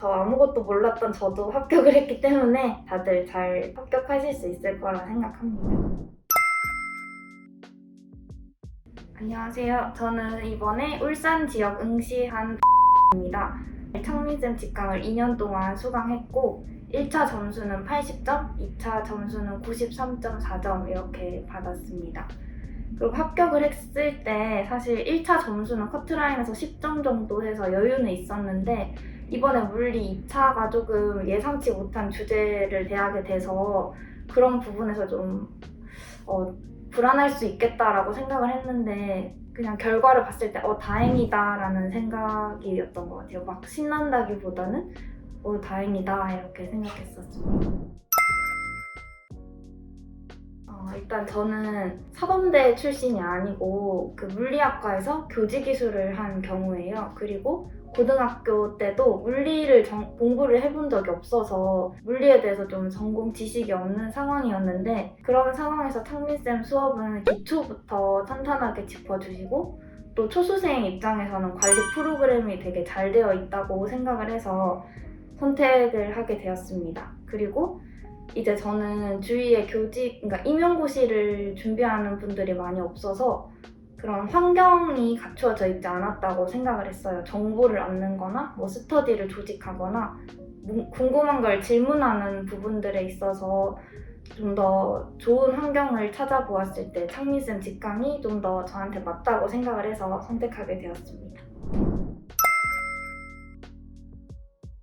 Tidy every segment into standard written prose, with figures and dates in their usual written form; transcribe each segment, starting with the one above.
저 아무것도 몰랐던 저도 합격을 했기 때문에 다들 잘 합격하실 수 있을 거라 생각합니다. 안녕하세요. 저는 이번에 울산 지역 응시한 입니다. 창미쌤 직강을 2년 동안 수강했고 1차 점수는 80점, 2차 점수는 93.4점 이렇게 받았습니다. 그리고 합격을 했을 때 사실 1차 점수는 커트라인에서 10점 정도 해서 여유는 있었는데 이번에 물리 2차가 조금 예상치 못한 주제를 대하게 돼서 그런 부분에서 좀 불안할 수 있겠다라고 생각을 했는데 그냥 결과를 봤을 때 다행이다 라는 생각이었던 것 같아요. 막 신난다기보다는 다행이다 이렇게 생각했었습니다. 일단 저는 사범대 출신이 아니고 그 물리학과에서 교직이수를 한 경우예요. 그리고 고등학교 때도 물리를 공부를 해본 적이 없어서 물리에 대해서 좀 전공 지식이 없는 상황이었는데 그런 상황에서 창민쌤 수업은 기초부터 탄탄하게 짚어주시고 또 초수생 입장에서는 관리 프로그램이 되게 잘 되어 있다고 생각을 해서 선택을 하게 되었습니다. 그리고 이제 저는 주위에 그러니까 임용고시를 준비하는 분들이 많이 없어서 그런 환경이 갖추어져 있지 않았다고 생각을 했어요. 정보를 얻는 거나 스터디를 조직하거나 궁금한 걸 질문하는 부분들에 있어서 좀 더 좋은 환경을 찾아보았을 때 창민쌤 직강이 좀 더 저한테 맞다고 생각을 해서 선택하게 되었습니다.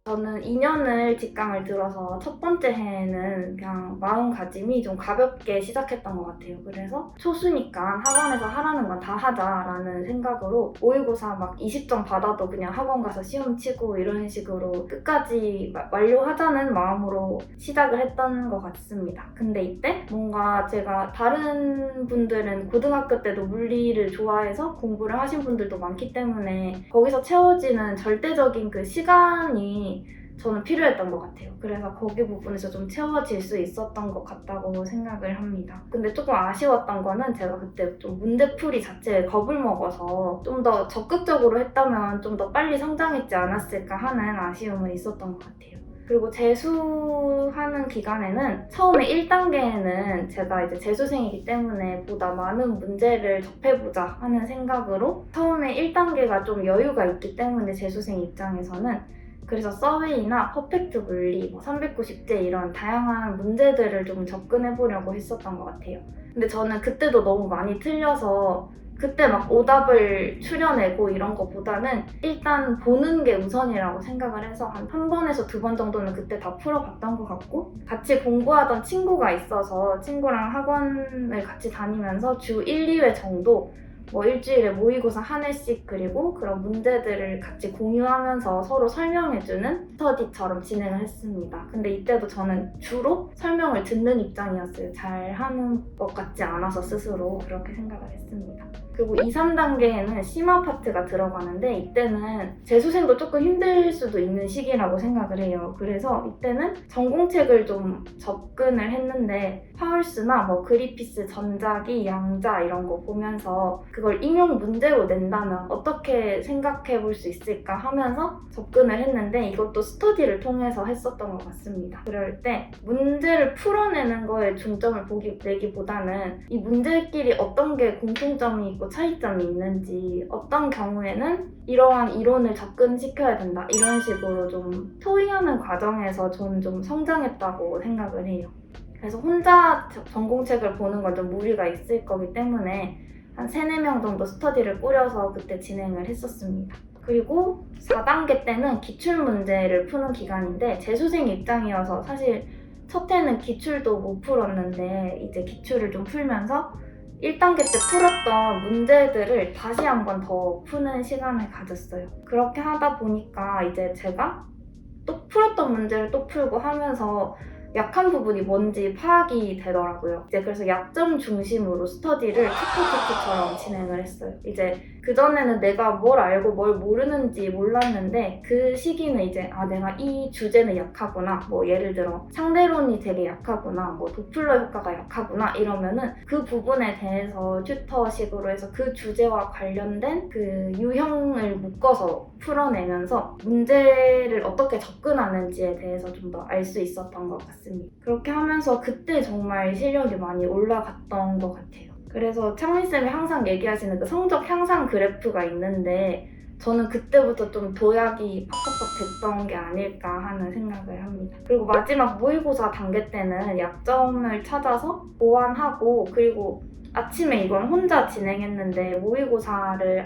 저는 2년을 직강을 들어서 첫 번째 해에는 그냥 마음가짐이 좀 가볍게 시작했던 것 같아요. 그래서 초수니까 학원에서 하라는 건 다 하자라는 생각으로 모의고사 막 20점 받아도 그냥 학원 가서 시험 치고 이런 식으로 끝까지 완료하자는 마음으로 시작을 했던 것 같습니다. 근데 이때 뭔가 제가 다른 분들은 고등학교 때도 물리를 좋아해서 공부를 하신 분들도 많기 때문에 거기서 채워지는 절대적인 그 시간이 저는 필요했던 것 같아요. 그래서 거기 부분에서 좀 채워질 수 있었던 것 같다고 생각을 합니다. 근데 조금 아쉬웠던 거는 제가 그때 좀 문제풀이 자체에 겁을 먹어서 좀 더 적극적으로 했다면 좀 더 빨리 성장했지 않았을까 하는 아쉬움은 있었던 것 같아요. 그리고 재수하는 기간에는 처음에 1단계에는 제가 이제 재수생이기 때문에 보다 많은 문제를 접해보자 하는 생각으로 처음에 1단계가 좀 여유가 있기 때문에 재수생 입장에서는 그래서 서웨이나 퍼펙트 물리, 390제 이런 다양한 문제들을 좀 접근해보려고 했었던 것 같아요. 근데 저는 그때도 너무 많이 틀려서 그때 막 오답을 추려내고 이런 것보다는 일단 보는 게 우선이라고 생각을 해서 한 번에서 2번 정도는 그때 다 풀어봤던 것 같고 같이 공부하던 친구가 있어서 친구랑 학원을 같이 다니면서 주 1, 2회 정도 일주일에 모의고사 한 회씩 그리고 그런 문제들을 같이 공유하면서 서로 설명해주는 스터디처럼 진행을 했습니다. 근데 이때도 저는 주로 설명을 듣는 입장이었어요. 잘 하는 것 같지 않아서 스스로 그렇게 생각을 했습니다. 그리고 2, 3단계에는 심화 파트가 들어가는데 이때는 재수생도 조금 힘들 수도 있는 시기라고 생각을 해요. 그래서 이때는 전공책을 좀 접근을 했는데 파울스나 그리피스, 전자기, 양자 이런 거 보면서 그걸应用 문제로 낸다면 어떻게 생각해 볼 수 있을까 하면서 접근을 했는데 이것도 스터디를 통해서 했었던 것 같습니다. 그럴 때 문제를 풀어내는 거에 중점을 내기보다는 이 문제끼리 어떤 게 공통점이 있고 차이점이 있는지 어떤 경우에는 이러한 이론을 접근시켜야 된다 이런 식으로 좀 토의하는 과정에서 저는 좀 성장했다고 생각을 해요. 그래서 혼자 전공책을 보는 건 좀 무리가 있을 거기 때문에 한 3, 4명 정도 스터디를 꾸려서 그때 진행을 했었습니다. 그리고 4단계 때는 기출문제를 푸는 기간인데 재수생 입장이어서 사실 첫 해는 기출도 못 풀었는데 이제 기출을 좀 풀면서 1단계 때 풀었던 문제들을 다시 한 번 더 푸는 시간을 가졌어요. 그렇게 하다 보니까 이제 제가 또 풀었던 문제를 또 풀고 하면서 약한 부분이 뭔지 파악이 되더라고요. 이제 그래서 약점 중심으로 스터디를 챕터처럼 진행을 했어요. 이제 그전에는 내가 뭘 알고 뭘 모르는지 몰랐는데 그 시기는 이제 내가 이 주제는 약하구나, 뭐 예를 들어 상대론이 되게 약하구나, 뭐 도플러 효과가 약하구나 이러면은 그 부분에 대해서 튜터식으로 해서 그 주제와 관련된 그 유형을 묶어서 풀어내면서 문제를 어떻게 접근하는지에 대해서 좀 더 알 수 있었던 것 같습니다. 그렇게 하면서 그때 정말 실력이 많이 올라갔던 것 같아요. 그래서 창민쌤이 항상 얘기하시는 그 성적 향상 그래프가 있는데 저는 그때부터 좀 도약이 팍팍팍 됐던 게 아닐까 하는 생각을 합니다. 그리고 마지막 모의고사 단계 때는 약점을 찾아서 보완하고, 그리고 아침에 이걸 혼자 진행했는데 모의고사를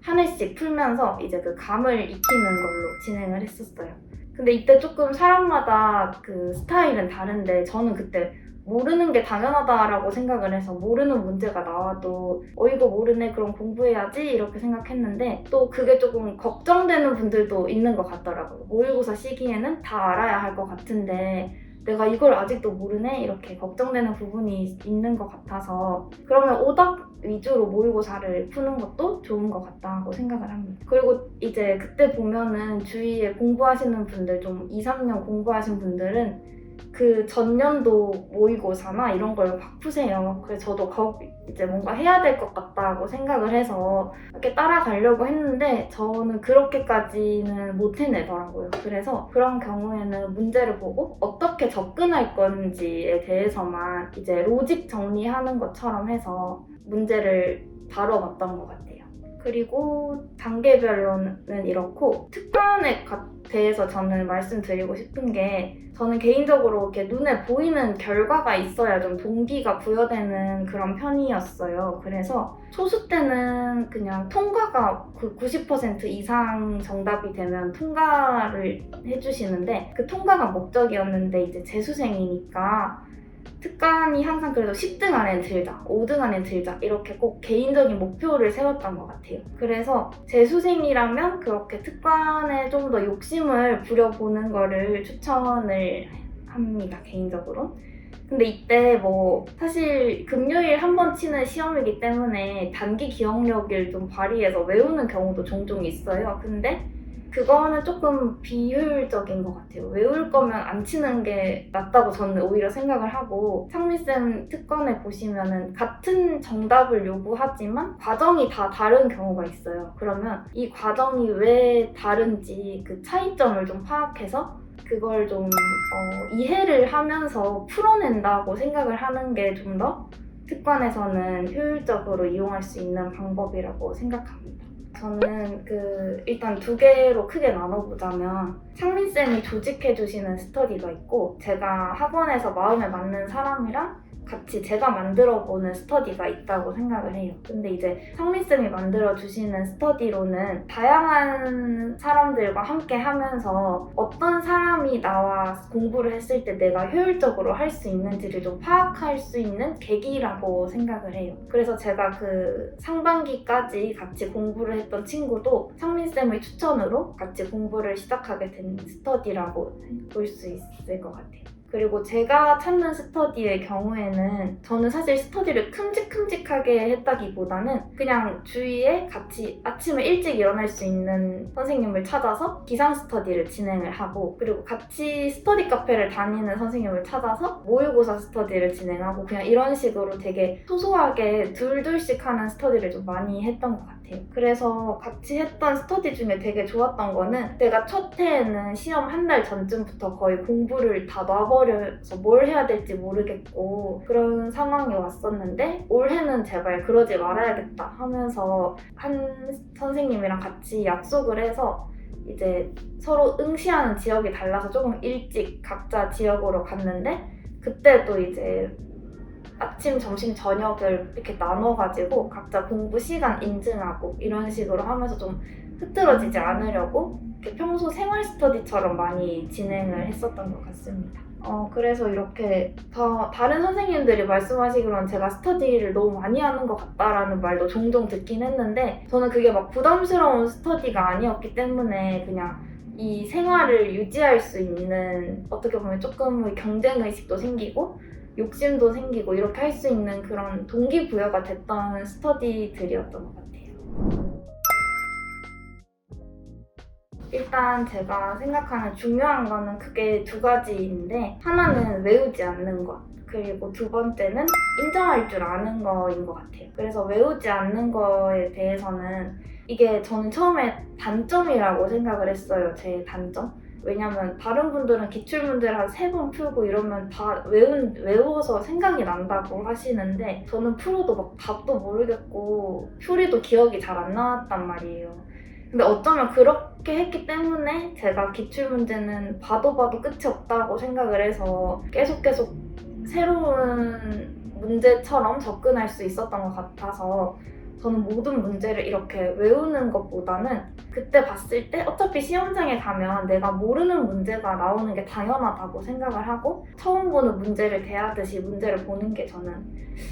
한 해씩 풀면서 이제 그 감을 익히는 걸로 진행을 했었어요. 근데 이때 조금 사람마다 그 스타일은 다른데 저는 그때 모르는 게 당연하다라고 생각을 해서 알아는 문제가 나와도 이거 모르네 그럼 공부해야지 이렇게 생각했는데 또 그게 조금 걱정되는 분들도 있는 것 같더라고요. 모의고사 시기에는 다 알아야 할 것 같은데 내가 이걸 아직도 모르네? 이렇게 걱정되는 부분이 있는 것 같아서 그러면 오답 위주로 모의고사를 푸는 것도 좋은 것 같다고 생각을 합니다. 그리고 이제 그때 보면은 주위에 공부하시는 분들, 좀 2, 3년 공부하신 분들은 그 전년도 모의고사나 이런 걸 막 푸세요. 그래서 저도 이제 뭔가 해야 될 것 같다고 생각을 해서 이렇게 따라가려고 했는데 저는 그렇게까지는 못 해내더라고요. 그래서 그런 경우에는 문제를 보고 어떻게 접근할 건지에 대해서만 이제 로직 정리하는 것처럼 해서 문제를 다뤄봤던 것 같아요. 그리고 단계별로는 이렇고 특강에 대해서 저는 말씀드리고 싶은 게 저는 개인적으로 이렇게 눈에 보이는 결과가 있어야 좀 동기가 부여되는 그런 편이었어요. 그래서 초수 때는 그냥 통과가 그 90% 이상 정답이 되면 통과를 해주시는데 그 통과가 목적이었는데 이제 재수생이니까 특강이 항상 그래도 10등 안에 들자, 5등 안에 들자 이렇게 꼭 개인적인 목표를 세웠던 것 같아요. 그래서 재수생이라면 그렇게 특강에 좀 더 욕심을 부려보는 거를 추천을 합니다, 개인적으로. 근데 이때 뭐 사실 금요일 한 번 치는 시험이기 때문에 단기 기억력을 좀 발휘해서 외우는 경우도 종종 있어요. 근데 그거는 조금 비효율적인 것 같아요. 외울 거면 안 치는 게 낫다고 저는 오히려 생각을 하고 상미쌤 특권에 보시면은 같은 정답을 요구하지만 과정이 다 다른 경우가 있어요. 그러면 이 과정이 왜 다른지 그 차이점을 좀 파악해서 그걸 좀 이해를 하면서 풀어낸다고 생각을 하는 게 좀 더 특권에서는 효율적으로 이용할 수 있는 방법이라고 생각합니다. 저는 일단 두 개로 크게 나눠보자면 창민쌤이 조직해주시는 스터디가 있고 제가 학원에서 마음에 맞는 사람이랑 같이 제가 만들어보는 스터디가 있다고 생각을 해요. 근데 이제 상민쌤이 만들어주시는 스터디로는 다양한 사람들과 함께 하면서 어떤 사람이 나와 공부를 했을 때 내가 효율적으로 할 수 있는지를 좀 파악할 수 있는 계기라고 생각을 해요. 그래서 제가 그 상반기까지 같이 공부를 했던 친구도 상민쌤의 추천으로 같이 공부를 시작하게 된 스터디라고 볼 수 있을 것 같아요. 그리고 제가 찾는 스터디의 경우에는 저는 사실 스터디를 큼직큼직하게 했다기보다는 그냥 주위에 같이 아침에 일찍 일어날 수 있는 선생님을 찾아서 기상 스터디를 진행을 하고 그리고 같이 스터디 카페를 다니는 선생님을 찾아서 모의고사 스터디를 진행하고 그냥 이런 식으로 되게 소소하게 둘둘씩 하는 스터디를 좀 많이 했던 것 같아요. 그래서 같이 했던 스터디 중에 되게 좋았던 거는 내가 첫 해에는 시험 한 달 전쯤부터 거의 공부를 다 놔버려서 뭘 해야 될지 모르겠고 그런 상황이 왔었는데 올해는 제발 그러지 말아야겠다 하면서 한 선생님이랑 같이 약속을 해서 이제 서로 응시하는 지역이 달라서 조금 일찍 각자 지역으로 갔는데 그때도 이제 아침, 점심, 저녁을 이렇게 나눠가지고 각자 공부 시간 인증하고 이런 식으로 하면서 좀 흐트러지지 않으려고 이렇게 평소 생활 스터디처럼 많이 진행을 했었던 것 같습니다. 그래서 이렇게 다른 선생님들이 말씀하시기로는 제가 스터디를 너무 많이 하는 것 같다라는 말도 종종 듣긴 했는데 저는 그게 막 부담스러운 스터디가 아니었기 때문에 그냥 이 생활을 유지할 수 있는 어떻게 보면 조금의 경쟁의식도 생기고 욕심도 생기고 이렇게 할 수 있는 그런 동기부여가 됐던 스터디들이었던 것 같아요. 일단 제가 생각하는 중요한 거는 크게 두 가지인데 하나는 외우지 않는 것 그리고 두 번째는 인정할 줄 아는 거인 것 같아요. 그래서 외우지 않는 거에 대해서는 이게 저는 처음에 단점이라고 생각을 했어요. 제 단점. 왜냐면 다른 분들은 기출문제를 한 3번 풀고 이러면 다 외워서 생각이 난다고 하시는데 저는 풀어도 막 답도 모르겠고 풀이도 기억이 잘 안 나왔단 말이에요. 근데 어쩌면 그렇게 했기 때문에 제가 기출문제는 봐도 끝이 없다고 생각을 해서 계속 새로운 문제처럼 접근할 수 있었던 것 같아서 저는 모든 문제를 이렇게 외우는 것보다는 그때 봤을 때 어차피 시험장에 가면 내가 모르는 문제가 나오는 게 당연하다고 생각을 하고 처음 보는 문제를 대하듯이 문제를 보는 게 저는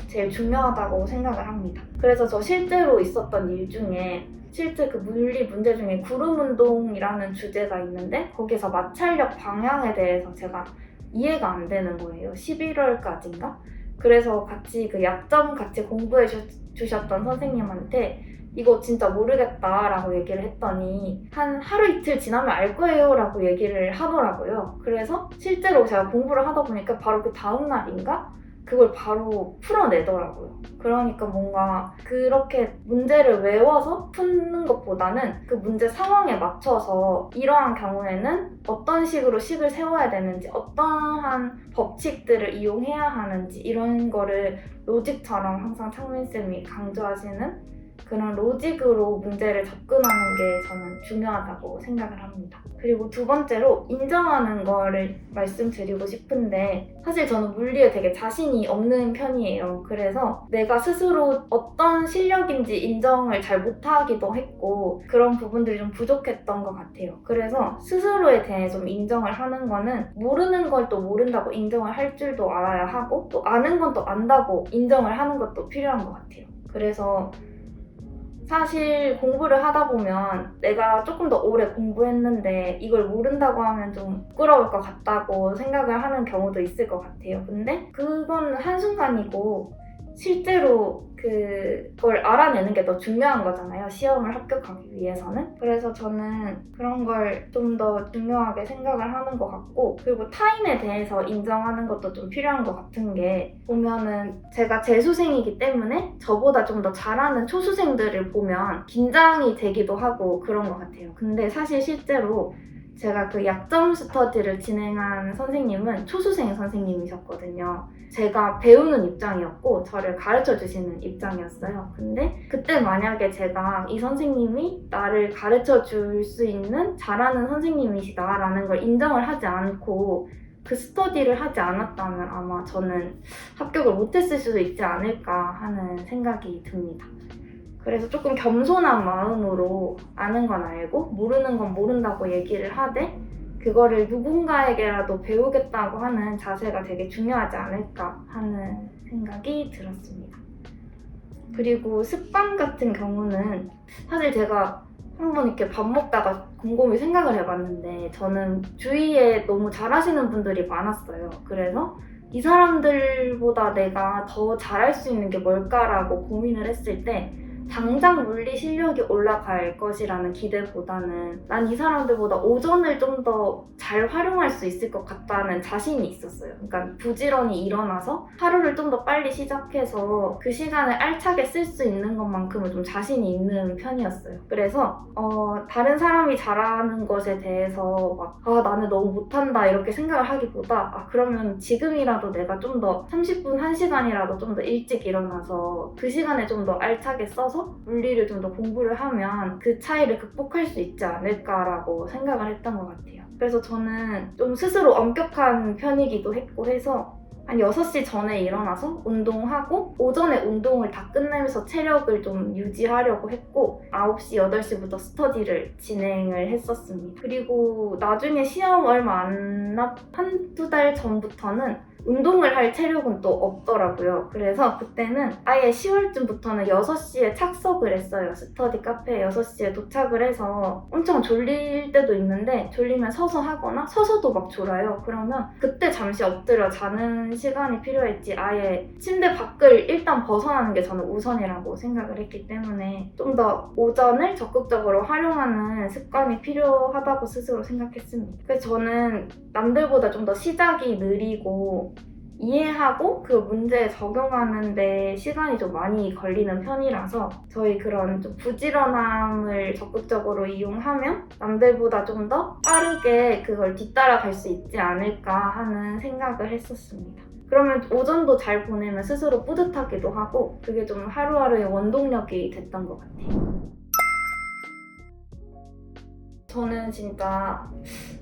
제일 중요하다고 생각을 합니다. 그래서 저 실제로 있었던 일 중에 실제 그 물리 문제 중에 구름운동이라는 주제가 있는데 거기서 마찰력 방향에 대해서 제가 이해가 안 되는 거예요. 11월까지인가? 그래서 같이 그 약점 같이 공부해 주셨던 선생님한테 이거 진짜 모르겠다라고 얘기를 했더니 한 하루 이틀 지나면 알 거예요 라고 얘기를 하더라고요. 그래서 실제로 제가 공부를 하다 보니까 바로 그 다음 날인가? 그걸 바로 풀어내더라고요. 그러니까 뭔가 그렇게 문제를 외워서 푸는 것보다는 그 문제 상황에 맞춰서 이러한 경우에는 어떤 식으로 식을 세워야 되는지 어떠한 법칙들을 이용해야 하는지 이런 거를 로직처럼 항상 창민쌤이 강조하시는 그런 로직으로 문제를 접근하는 게 저는 중요하다고 생각을 합니다. 그리고 두 번째로 인정하는 거를 말씀드리고 싶은데 사실 저는 물리에 되게 자신이 없는 편이에요. 그래서 내가 스스로 어떤 실력인지 인정을 잘 못하기도 했고 그런 부분들이 좀 부족했던 것 같아요. 그래서 스스로에 대해 좀 인정을 하는 거는 모르는 걸 또 모른다고 인정을 할 줄도 알아야 하고 또 아는 건 또 안다고 인정을 하는 것도 필요한 것 같아요. 그래서 사실 공부를 하다 보면 내가 조금 더 오래 공부했는데 이걸 모른다고 하면 좀 부끄러울 것 같다고 생각을 하는 경우도 있을 것 같아요. 근데 그건 한순간이고 실제로 그걸 알아내는 게 더 중요한 거잖아요. 시험을 합격하기 위해서는. 그래서 저는 그런 걸 좀 더 중요하게 생각을 하는 것 같고 그리고 타인에 대해서 인정하는 것도 좀 필요한 것 같은 게 보면은 제가 재수생이기 때문에 저보다 좀 더 잘하는 초수생들을 보면 긴장이 되기도 하고 그런 것 같아요. 근데 사실 실제로 제가 그 약점 스터디를 진행한 선생님은 초수생 선생님이셨거든요. 제가 배우는 입장이었고 저를 가르쳐 주시는 입장이었어요. 근데 그때 만약에 제가 이 선생님이 나를 가르쳐 줄 수 있는 잘하는 선생님이시다라는 걸 인정을 하지 않고 그 스터디를 하지 않았다면 아마 저는 합격을 못했을 수도 있지 않을까 하는 생각이 듭니다. 그래서 조금 겸손한 마음으로 아는 건 알고 모르는 건 모른다고 얘기를 하되 그거를 누군가에게라도 배우겠다고 하는 자세가 되게 중요하지 않을까 하는 생각이 들었습니다. 그리고 습관 같은 경우는 사실 제가 한번 이렇게 밥 먹다가 곰곰이 생각을 해봤는데 저는 주위에 너무 잘하시는 분들이 많았어요. 그래서 이 사람들보다 내가 더 잘할 수 있는 게 뭘까라고 고민을 했을 때 당장 물리 실력이 올라갈 것이라는 기대보다는 난 이 사람들보다 오전을 좀 더 잘 활용할 수 있을 것 같다는 자신이 있었어요. 그러니까 부지런히 일어나서 하루를 좀 더 빨리 시작해서 그 시간을 알차게 쓸 수 있는 것만큼은 좀 자신이 있는 편이었어요. 그래서 다른 사람이 잘하는 것에 대해서 막 나는 너무 못한다 이렇게 생각을 하기보다 그러면 지금이라도 내가 좀 더 30분, 1시간이라도 좀 더 일찍 일어나서 그 시간에 좀 더 알차게 써서 물리를 좀 더 공부를 하면 그 차이를 극복할 수 있지 않을까라고 생각을 했던 것 같아요. 그래서 저는 좀 스스로 엄격한 편이기도 했고 해서 한 6시 전에 일어나서 운동하고 오전에 운동을 다 끝내면서 체력을 좀 유지하려고 했고 9시, 8시부터 스터디를 진행을 했었습니다. 그리고 나중에 시험 얼마 안 한두 달 전부터는 운동을 할 체력은 또 없더라고요. 그래서 그때는 아예 10월쯤부터는 6시에 착석을 했어요. 스터디 카페에 6시에 도착을 해서 엄청 졸릴 때도 있는데 졸리면 서서 하거나 서서도 막 졸아요. 그러면 그때 잠시 엎드려 자는 시간이 필요했지 아예 침대 밖을 일단 벗어나는 게 저는 우선이라고 생각을 했기 때문에 좀 더 오전을 적극적으로 활용하는 습관이 필요하다고 스스로 생각했습니다. 그래서 저는 남들보다 좀 더 시작이 느리고 이해하고 그 문제에 적용하는 데 시간이 좀 많이 걸리는 편이라서 저희 그런 좀 부지런함을 적극적으로 이용하면 남들보다 좀 더 빠르게 그걸 뒤따라갈 수 있지 않을까 하는 생각을 했었습니다. 그러면 오전도 잘 보내면 스스로 뿌듯하기도 하고 그게 좀 하루하루의 원동력이 됐던 것 같아요. 저는 진짜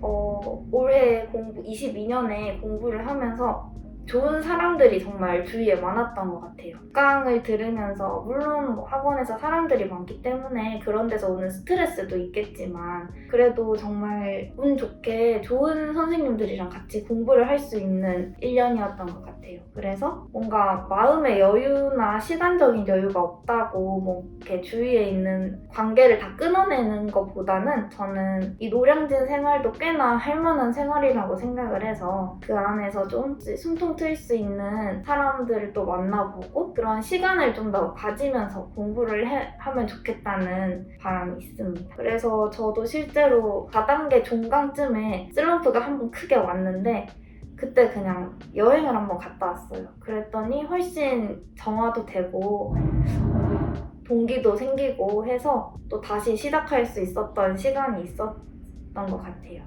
올해 22년에 공부를 하면서 좋은 사람들이 정말 주위에 많았던 것 같아요. 강을 들으면서 물론 뭐 학원에서 사람들이 많기 때문에 그런 데서 오는 스트레스도 있겠지만 그래도 정말 운 좋게 좋은 선생님들이랑 같이 공부를 할 수 있는 1년이었던 것 같아요. 그래서 뭔가 마음의 여유나 시간적인 여유가 없다고 뭐 이렇게 주위에 있는 관계를 다 끊어내는 것보다는 저는 이 노량진 생활도 꽤나 할 만한 생활이라고 생각을 해서 그 안에서 좀 숨통 트일 수 있는 사람들을 또 만나보고 그런 시간을 좀 더 가지면서 공부를 하면 좋겠다는 바람이 있습니다. 그래서 저도 실제로 4단계 종강쯤에 슬럼프가 한번 크게 왔는데 그때 그냥 여행을 한번 갔다 왔어요. 그랬더니 훨씬 정화도 되고 동기도 생기고 해서 또 다시 시작할 수 있었던 시간이 있었던 것 같아요.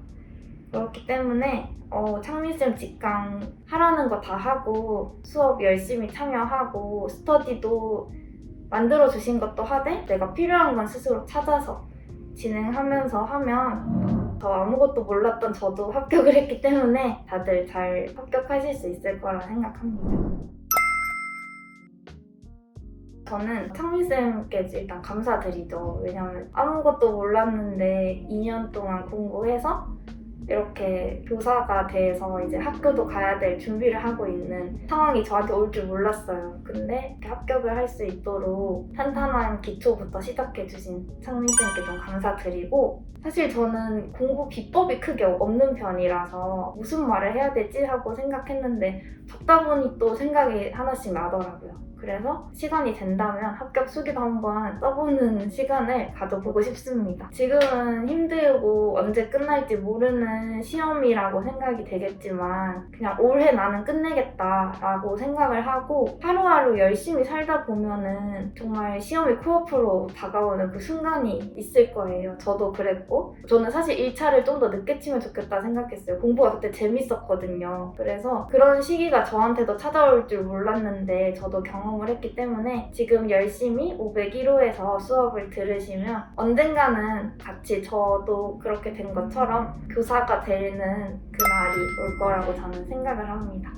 그렇기 때문에 창민쌤 직강 하라는 거 다 하고 수업 열심히 참여하고 스터디도 만들어주신 것도 하되 내가 필요한 건 스스로 찾아서 진행하면서 하면 더 아무것도 몰랐던 저도 합격을 했기 때문에 다들 잘 합격하실 수 있을 거라 생각합니다. 저는 창민쌤께 일단 감사드리죠. 왜냐면 아무것도 몰랐는데 2년 동안 공부해서 이렇게 교사가 돼서 이제 학교도 가야 될 준비를 하고 있는 상황이 저한테 올 줄 몰랐어요. 근데 이렇게 합격을 할 수 있도록 탄탄한 기초부터 시작해주신 창민쌤께 좀 감사드리고 사실 저는 공부 비법이 크게 없는 편이라서 무슨 말을 해야 되지 하고 생각했는데 적다 보니 또 생각이 하나씩 나더라고요. 그래서 시간이 된다면 합격 수기도 한번 써보는 시간을 가져보고 싶습니다. 지금은 힘들고 언제 끝날지 모르는 시험이라고 생각이 되겠지만 그냥 올해 나는 끝내겠다라고 생각을 하고 하루하루 열심히 살다 보면은 정말 시험이 코앞으로 다가오는 그 순간이 있을 거예요. 저도 그랬고 저는 사실 1차를 좀 더 늦게 치면 좋겠다 생각했어요. 공부가 그때 재밌었거든요. 그래서 그런 시기가 저한테도 찾아올 줄 몰랐는데 저도 경험을 했기 때문에 지금 열심히 501호에서 수업을 들으시면 언젠가는 같이 저도 그렇게 된 것처럼 교사가 되는 그날이 올 거라고 저는 생각을 합니다.